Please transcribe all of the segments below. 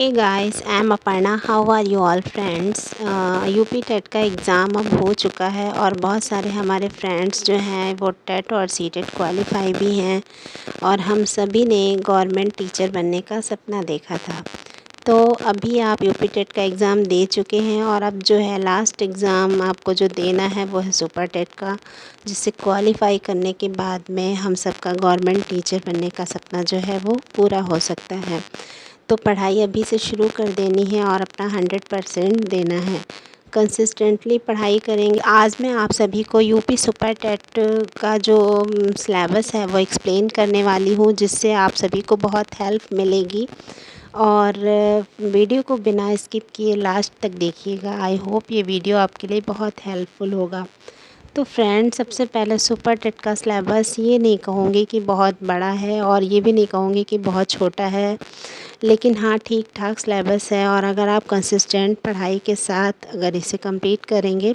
Hey guys, I am Aparna. How are you all friends. UP TET का exam अब हो चुका है और बहुत सारे हमारे फ्रेंड्स जो हैं वो टेट और सी टेट क्वालिफाई भी हैं और हम सभी ने गवर्नमेंट टीचर बनने का सपना देखा था। तो अभी आप यूपी टेट का एग्ज़ाम दे चुके हैं और अब जो है लास्ट एग्ज़ाम आपको जो देना है वो है सुपर टेट का, जिससे क्वालिफाई करने के बाद में हम सबका गवर्नमेंट टीचर बनने का सपना जो है वो पूरा हो सकता है। तो पढ़ाई अभी से शुरू कर देनी है और अपना 100% देना है। कंसिस्टेंटली पढ़ाई करेंगे। आज मैं आप सभी को यूपी सुपर टेट का जो सिलेबस है वो एक्सप्लेन करने वाली हूँ, जिससे आप सभी को बहुत हेल्प मिलेगी। और वीडियो को बिना स्किप किए लास्ट तक देखिएगा। आई होप ये वीडियो आपके लिए बहुत हेल्पफुल होगा। तो फ्रेंड्स, सबसे पहले सुपर टेट का सिलेबस ये नहीं कहूँगी कि बहुत बड़ा है और ये भी नहीं कहूँगी कि बहुत छोटा है, लेकिन हाँ, ठीक ठाक सिलेबस है। और अगर आप कंसिस्टेंट पढ़ाई के साथ अगर इसे कंप्लीट करेंगे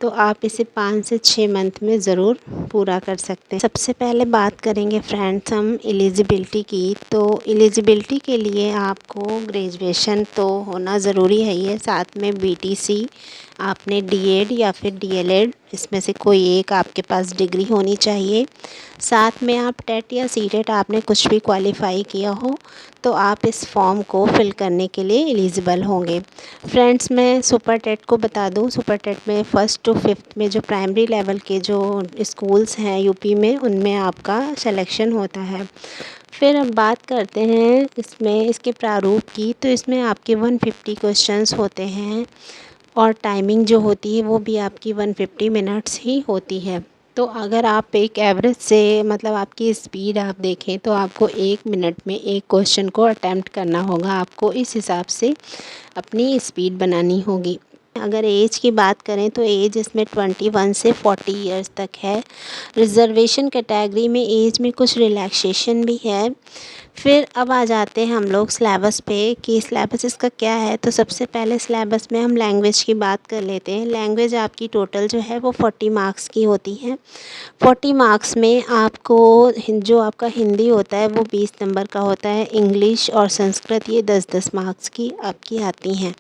तो आप इसे 5 से 6 मंथ में ज़रूर पूरा कर सकते हैं। सबसे पहले बात करेंगे फ्रेंड्स हम एलिजिबिलिटी की। तो एलिजिबिलिटी के लिए आपको ग्रेजुएशन तो होना ज़रूरी है ही है, साथ में बीटीसी, आपने डीएड या फिर डीएलएड, इसमें से कोई एक आपके पास डिग्री होनी चाहिए। साथ में आप टेट या सीटेट आपने कुछ भी क्वालिफ़ाई किया हो तो आप इस फॉर्म को फिल करने के लिए एलिजिबल होंगे। फ्रेंड्स, मैं सुपर टेट को बता दूं, सुपर टेट में 1st to 5th में जो प्राइमरी लेवल के जो स्कूल्स हैं यूपी में, उनमें आपका सिलेक्शन होता है। फिर अब बात करते हैं इसके प्रारूप की। तो इसमें आपके 150 क्वेश्चंस होते हैं और टाइमिंग जो होती है वो भी आपकी 150 मिनट्स ही होती है। तो अगर आप एक एवरेज से मतलब आपकी स्पीड आप देखें तो आपको 1 मिनट में एक क्वेश्चन को अटेम्प्ट करना होगा। आपको इस हिसाब से अपनी स्पीड बनानी होगी। अगर एज की बात करें तो एज इसमें 21 से 40 इयर्स तक है। रिज़र्वेशन कैटेगरी में एज में कुछ रिलैक्सेशन भी है। फिर अब आ जाते हैं हम लोग सिलेबस पे कि सिलेबस इसका क्या है। तो सबसे पहले सिलेबस में हम लैंग्वेज की बात कर लेते हैं। लैंग्वेज आपकी टोटल जो है वो 40 मार्क्स की होती है। 40 मार्क्स में आपको जो आपका हिंदी होता है वो 20 नंबर का होता है। इंग्लिश और संस्कृत ये 10-10 मार्क्स की आपकी आती हैं।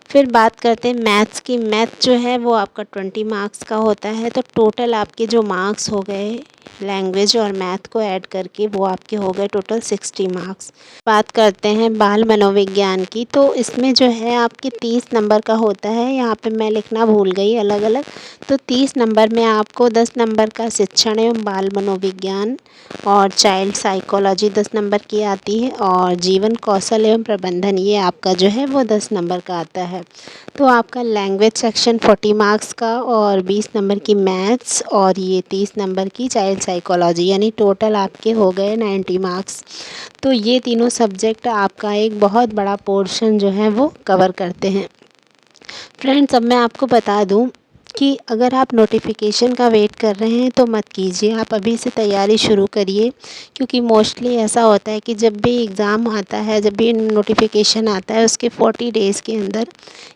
फिर बात करते हैं मैथ्स की। मैथ जो है वो आपका 20 मार्क्स का होता है। तो टोटल आपके जो मार्क्स हो गए लैंग्वेज और मैथ को ऐड करके वो आपके हो गए टोटल 60 मार्क्स। बात करते हैं बाल मनोविज्ञान की। तो इसमें जो है आपके 30 नंबर का होता है। यहाँ पे मैं लिखना भूल गई अलग अलग। तो 30 नंबर में आपको 10 नंबर का शिक्षण एवं बाल मनोविज्ञान और चाइल्ड साइकोलॉजी 10 नंबर की आती है, और जीवन कौशल एवं प्रबंधन ये आपका जो है वो 10 नंबर का आता है। तो आपका लैंग्वेज सेक्शन 40 मार्क्स का और 20 नंबर की मैथ्स और ये 30 नंबर की चाइल्ड साइकोलॉजी, यानी टोटल आपके हो गए 90 मार्क्स। तो ये तीनों सब्जेक्ट आपका एक बहुत बड़ा पोर्शन जो है वो कवर करते हैं। फ्रेंड्स, अब मैं आपको बता दूं कि अगर आप नोटिफिकेशन का वेट कर रहे हैं तो मत कीजिए, आप अभी से तैयारी शुरू करिए। क्योंकि मोस्टली ऐसा होता है कि जब भी एग्ज़ाम आता है, जब भी नोटिफिकेशन आता है, उसके 40 डेज़ के अंदर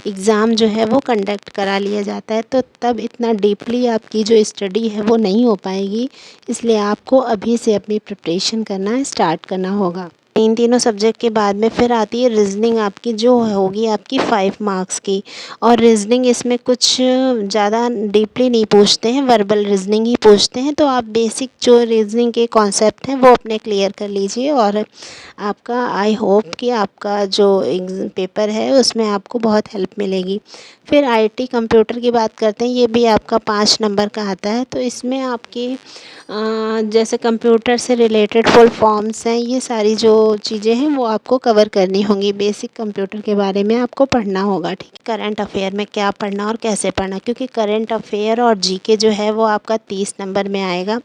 एग्ज़ाम जो है वो कंडक्ट करा लिया जाता है। तो तब इतना डीपली आपकी जो स्टडी है वो नहीं हो पाएगी। इसलिए आपको अभी से अपनी प्रिपरेशन करना स्टार्ट करना होगा। इन तीनों सब्जेक्ट के बाद में फिर आती है रीज़निंग आपकी, जो होगी आपकी 5 मार्क्स की। और रीज़निंग इसमें कुछ ज़्यादा डीपली नहीं पूछते हैं, वर्बल रीज़निंग ही पूछते हैं। तो आप बेसिक जो रीज़निंग के कॉन्सेप्ट हैं वो अपने क्लियर कर लीजिए और आपका आई होप कि आपका जो पेपर है उसमें आपको बहुत हेल्प मिलेगी। फिर आईटी कंप्यूटर की बात करते हैं। ये भी आपका 5 नंबर का आता है। तो इसमें आपकी जैसे कंप्यूटर से रिलेटेड फुल फॉर्म्स हैं, ये सारी जो चीज़ें हैं वो आपको कवर करनी होंगी। बेसिक कंप्यूटर के बारे में आपको पढ़ना होगा, ठीक है। करंट अफेयर में क्या पढ़ना और कैसे पढ़ना, क्योंकि करंट अफेयर और जीके जो है वो आपका 30 नंबर में आएगा।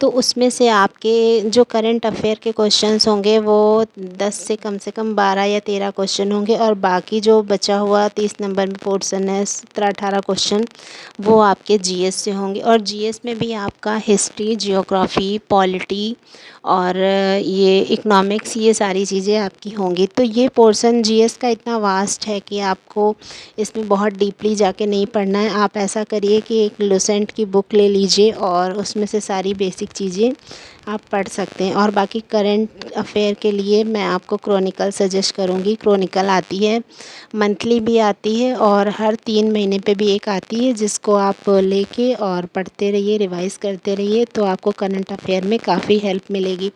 तो उसमें से आपके जो करंट अफेयर के क्वेश्चंस होंगे वो 10 से कम 12 या 13 क्वेश्चन होंगे, और बाकी जो बचा हुआ 30 नंबर में पोर्शन है 17-18 क्वेश्चन, वो आपके जीएस से होंगे। और जीएस में भी आपका हिस्ट्री, जियोग्राफी, पॉलिटी और ये इकोनॉमिक्स, ये सारी चीज़ें आपकी होंगी। तो ये पोर्शन जीएस का इतना वास्ट है कि आपको इसमें बहुत डीपली जाके नहीं पढ़ना है। आप ऐसा करिए कि एक लुसेंट की बुक ले लीजिए और उसमें से सारी बेसिक चीज़ें आप पढ़ सकते हैं। और बाकी करंट अफेयर के लिए मैं आपको क्रॉनिकल सजेस्ट करूँगी। क्रॉनिकल आती है, मंथली भी आती है और हर 3 महीने पे भी एक आती है, जिसको आप लेके और पढ़ते रहिए, रिवाइज़ करते रहिए, तो आपको करंट अफेयर में काफ़ी हेल्प मिलेगी।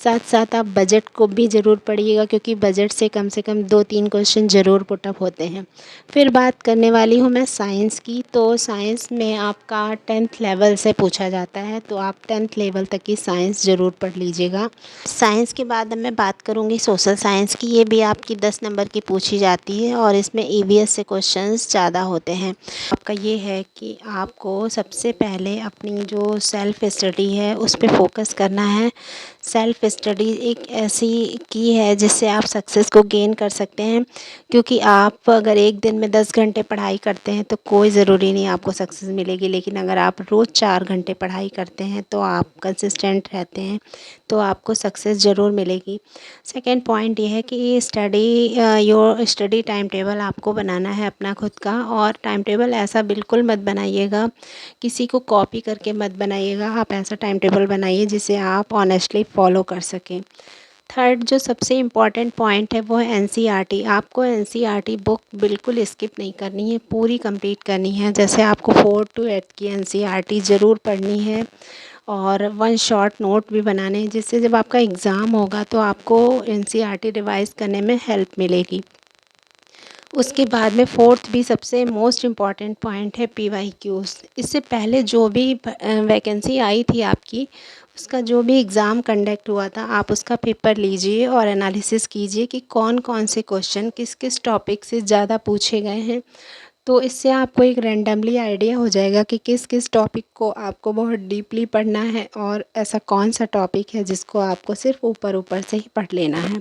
साथ साथ आप बजट को भी ज़रूर पढ़िएगा, क्योंकि बजट से कम 2-3 क्वेश्चन ज़रूर पुटअप होते हैं। फिर बात करने वाली हूँ मैं साइंस की। तो साइंस में आपका 10th लेवल से पूछा जाता है, तो आप 10th लेवल तक की साइंस ज़रूर पढ़ लीजिएगा। साइंस के बाद अब मैं बात करूँगी सोशल साइंस की। ये भी आपकी 10 नंबर की पूछी जाती है और इसमें ईवीएस से क्वेश्चंस ज़्यादा होते हैं। आपका ये है कि आपको सबसे पहले अपनी जो सेल्फ़ स्टडी है उस पे फ़ोकस करना है। सेल्फ़ स्टडी एक ऐसी की है जिससे आप सक्सेस को गेन कर सकते हैं, क्योंकि आप अगर एक दिन में 10 घंटे पढ़ाई करते हैं तो कोई ज़रूरी नहीं आपको सक्सेस मिलेगी, लेकिन अगर आप रोज़ 4 घंटे पढ़ाई करते हैं तो आप कंसिस्टेंट रहते हैं तो आपको सक्सेस ज़रूर मिलेगी। सेकंड पॉइंट ये है कि योर स्टडी टाइम टेबल आपको बनाना है अपना खुद का। और टाइम टेबल ऐसा बिल्कुल मत बनाइएगा, किसी को कॉपी करके मत बनाइएगा। आप ऐसा टाइम टेबल बनाइए जिसे आप ऑनेस्टली फॉलो कर सकें। थर्ड जो सबसे इम्पॉर्टेंट पॉइंट है वो है एनसीईआरटी। आपको एनसीईआरटी बुक बिल्कुल स्किप नहीं करनी है, पूरी कंप्लीट करनी है। जैसे आपको 4 to 8 की एनसीईआरटी ज़रूर पढ़नी है और 1 शॉर्ट नोट भी बनाने हैं, जिससे जब आपका एग्ज़ाम होगा तो आपको एनसीईआरटी रिवाइज़ करने में हेल्प मिलेगी। उसके बाद में फोर्थ भी सबसे मोस्ट इम्पॉर्टेंट पॉइंट है पीवाईक्यूज़। इससे पहले जो भी वैकेंसी आई थी आपकी, उसका जो भी एग्ज़ाम कंडक्ट हुआ था, आप उसका पेपर लीजिए और एनालिसिस कीजिए कि कौन कौन से क्वेश्चन किस किस टॉपिक से ज़्यादा पूछे गए हैं। तो इससे आपको एक रैंडमली आइडिया हो जाएगा कि किस किस टॉपिक को आपको बहुत डीपली पढ़ना है और ऐसा कौन सा टॉपिक है जिसको आपको सिर्फ ऊपर ऊपर से ही पढ़ लेना है।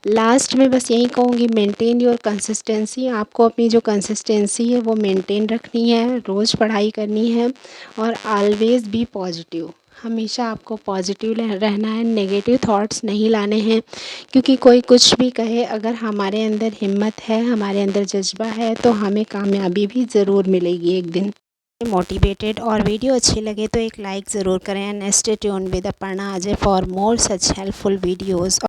लास्ट में बस यही कहूँगी, मेंटेन योर कंसिस्टेंसी। आपको अपनी जो कंसिस्टेंसी है वो मेंटेन रखनी है, रोज़ पढ़ाई करनी है और ऑलवेज़ बी पॉजिटिव। हमेशा आपको पॉजिटिव रहना है, नेगेटिव थॉट्स नहीं लाने हैं, क्योंकि कोई कुछ भी कहे, अगर हमारे अंदर हिम्मत है, हमारे अंदर जज्बा है, तो हमें कामयाबी भी ज़रूर मिलेगी एक दिन। मोटिवेटेड और वीडियो अच्छी लगे तो एक लाइक ज़रूर करें and stay tuned with Aparna Ajay for more such helpful videos.